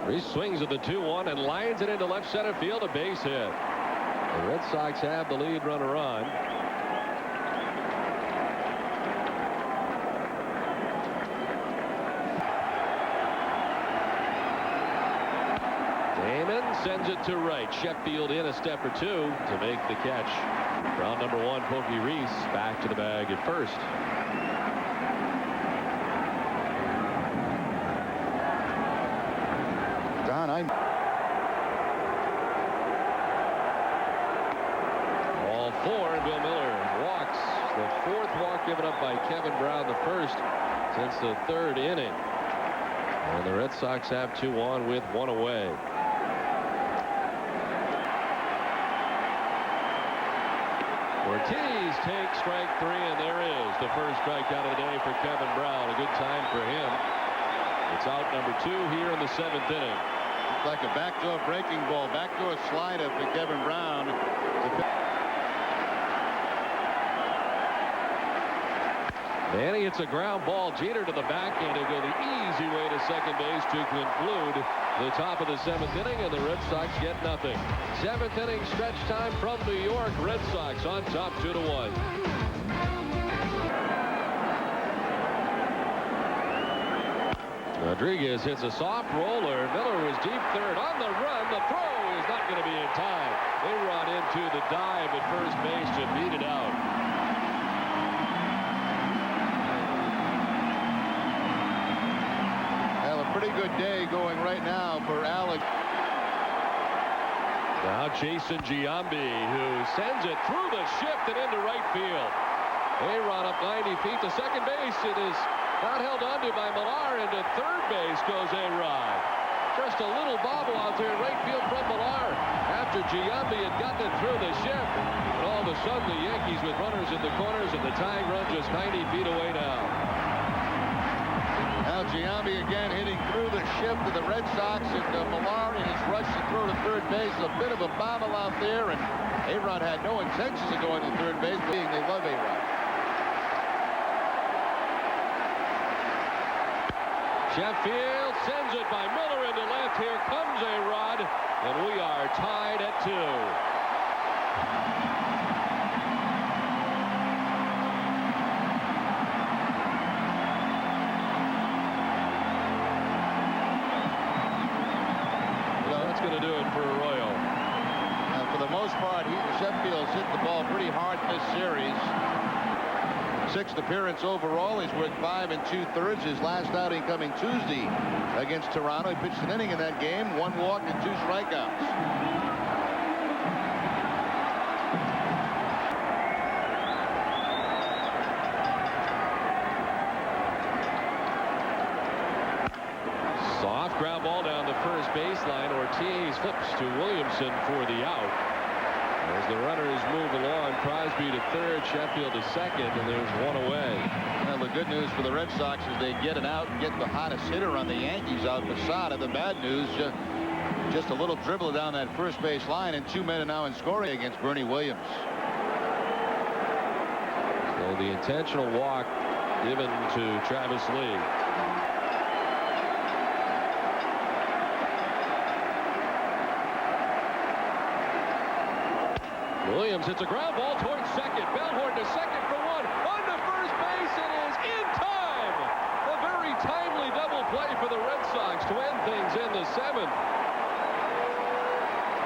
He swings at the 2-1 and lines it into left center field. A base hit. The Red Sox have the lead runner on. Damon sends it to right. Sheffield in a step or two to make the catch. Round number 1, Pokey Reese back to the bag at first. Don, Ball 4, and Bill Miller walks. The 4th walk given up by Kevin Brown, the first since the 3rd inning. And the Red Sox have 2 on with 1 away. Ortiz takes strike 3, and there is the first strikeout of the day for Kevin Brown. A good time for him. It's out number 2 here in the 7th inning. It's like a backdoor breaking ball, backdoor slider for Kevin Brown. And he hits a ground ball. Jeter to the backhand. He'll go the easy way to second base to conclude the top of the 7th inning, and the Red Sox get nothing. 7th inning stretch time from New York. Red Sox on top 2-1. Rodriguez hits a soft roller. Miller was deep third on the run. The throw is not going to be in time. They run into the dive at first base to beat it out. Pretty good day going right now for Alex. Now Jason Giambi, who sends it through the shift and into right field. They run up 90 feet to second base. It is not held onto by Millar. Into third base goes A-Rod. Just a little bobble out there in right field from Millar after Giambi had gotten it through the shift. And all of a sudden the Yankees with runners in the corners, and the tying run just 90 feet away now. Now Giambi again hitting through the shift to the Red Sox, and Millar in his rush to throw to third base. A bit of a bobble out there, and A-Rod had no intentions of going to third base, being they love A-Rod. Sheffield sends it by Miller into left. Here comes A-Rod, and we are tied at 2. Going to do it for Arroyo. For the most part, Sheffield's hit the ball pretty hard in this series. 6th appearance overall. He's worked 5 2/3. His last outing coming Tuesday against Toronto. He pitched an inning in that game, 1 walk and 2 strikeouts. Soft ground ball down the first baseline. Ortiz flips to Williamson for the out. As the runners move along, Crosby to third, Sheffield to second, and there's 1 away. Well, the good news for the Red Sox is they get it out and get the hottest hitter on the Yankees out, Posada. The bad news, just a little dribble down that first base line, and 2 men are now in scoring against Bernie Williams. So the intentional walk given to Travis Lee. Williams hits a ground ball towards second. Bellhorn to second for 1. On to first base. It is in time. A very timely double play for the Red Sox to end things in the 7th.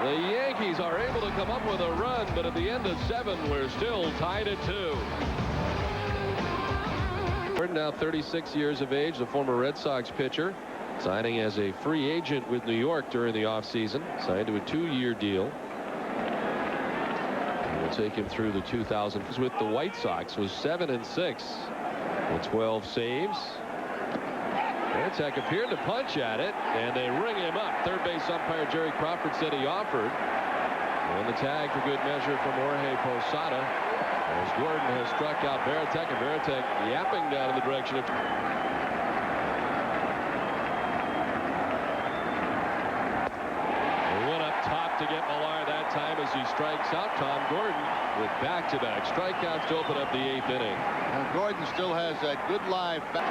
The Yankees are able to come up with a run, but at the end of 7, we're still tied at 2. Now 36 years of age, the former Red Sox pitcher, signing as a free agent with New York during the offseason. Signed to a 2-year deal. Take him through the 2000s with the White Sox. Was 7-6 with 12 saves. Varitek appeared to punch at it, and they ring him up. Third base umpire Jerry Crawford said he offered. And the tag for good measure from Jorge Posada, as Gordon has struck out Varitek, and Varitek yapping down in the direction of to get Millar that time as he strikes out. Tom Gordon with back-to-back strikeouts to open up the 8th inning. And Gordon still has that good live back.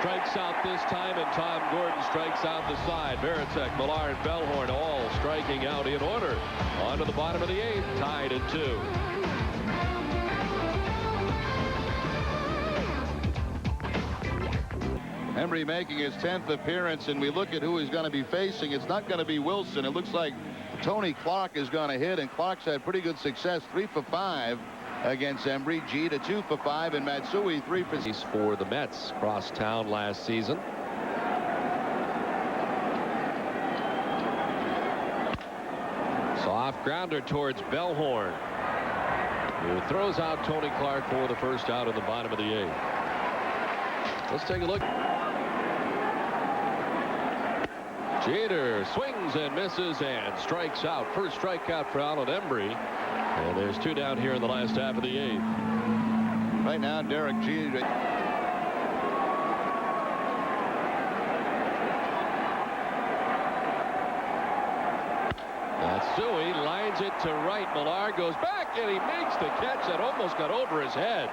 strikes out this time, and Tom Gordon strikes out the side. Varitek, Millar, and Bellhorn all striking out in order. On to the bottom of the 8th, tied at 2. Embry making his 10th appearance, and we look at who he's going to be facing. It's not going to be Wilson. It looks like Tony Clark is going to hit, and Clark's had pretty good success. 3 for 5 against Embry. Jeter 2 for 5, and Matsui 3 for 6. For the Mets across town last season. Soft grounder towards Bellhorn, who throws out Tony Clark for the first out in the bottom of the 8th. Let's take a look. Jeter swings and misses and strikes out. First strikeout for Alan Embry. And there's 2 down here in the last half of the 8th. Right now, Derek Jeter. Matsui lines it to right. Millar goes back, and he makes the catch that almost got over his head.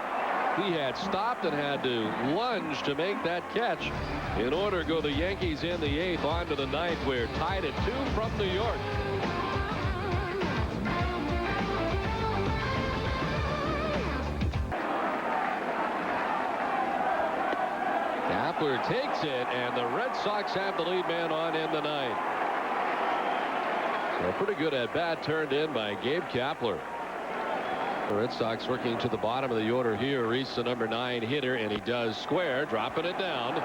He had stopped and had to lunge to make that catch. In order to go the Yankees in the 8th, on to the 9th. We're tied at 2 from New York. Kapler takes it, and the Red Sox have the lead man on in the 9th. So pretty good at bat turned in by Gabe Kapler. The Red Sox working to the bottom of the order here. Reese, the number 9 hitter, and he does square, dropping it down.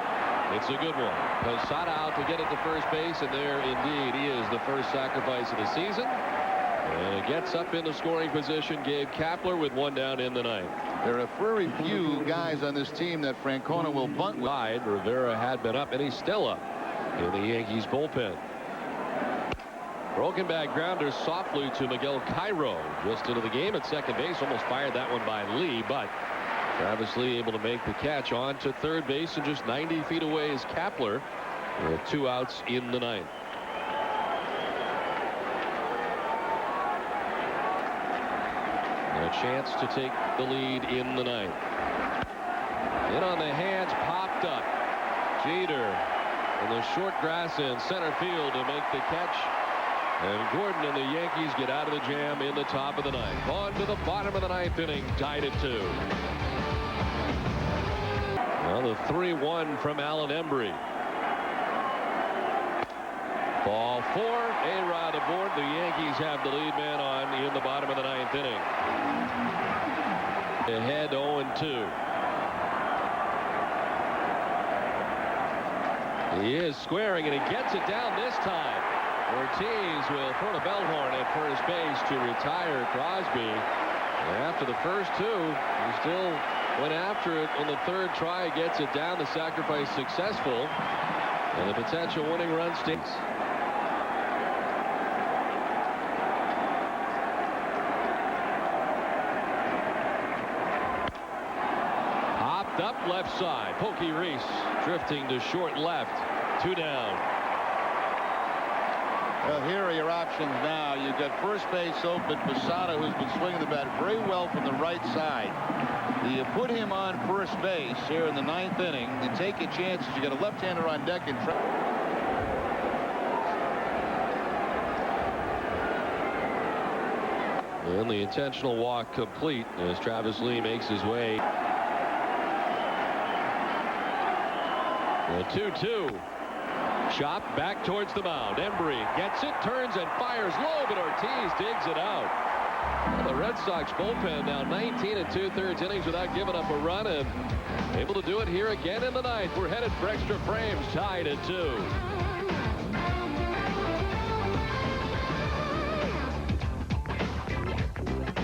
It's a good one. Posada out to get it to first base, and there indeed he is, the first sacrifice of the season. And it gets up into scoring position. Gabe Kapler with 1 down in the 9th. There are very few guys on this team that Francona will bunt with. Rivera had been up, and he's still up in the Yankees bullpen. Broken back grounder softly to Miguel Cairo, just into the game at second base. Almost fired that one by Lee, but Travis Lee able to make the catch on to third base, and just 90 feet away is Kapler with 2 outs in the 9th. A chance to take the lead in the 9th. In on the hands, popped up. Jeter in the short grass in center field to make the catch. And Gordon and the Yankees get out of the jam in the top of the 9th. On to the bottom of the 9th inning, tied at 2. Well, the 3-1 from Alan Embry. Ball 4, A-Rod aboard. The Yankees have the lead man on in the bottom of the 9th inning. Ahead 0-2. He is squaring, and he gets it down this time. Ortiz will throw to Bellhorn at first base to retire Crosby. And after the first 2, he still went after it on the 3rd try. Gets it down. The sacrifice successful. And the potential winning run stinks. Hopped up left side. Pokey Reese drifting to short left. 2 down. Well, here are your options now. You've got first base open. Posada, who's been swinging the bat very well from the right side. You put him on first base here in the 9th inning. You take your chances. You got a left-hander on deck and and the intentional walk complete as Travis Lee makes his way. The 2-2. Chop back towards the mound. Embry gets it, turns and fires low, but Ortiz digs it out. Well, the Red Sox bullpen now 19 2/3 innings without giving up a run, and able to do it here again in the 9th. We're headed for extra frames, tied at 2.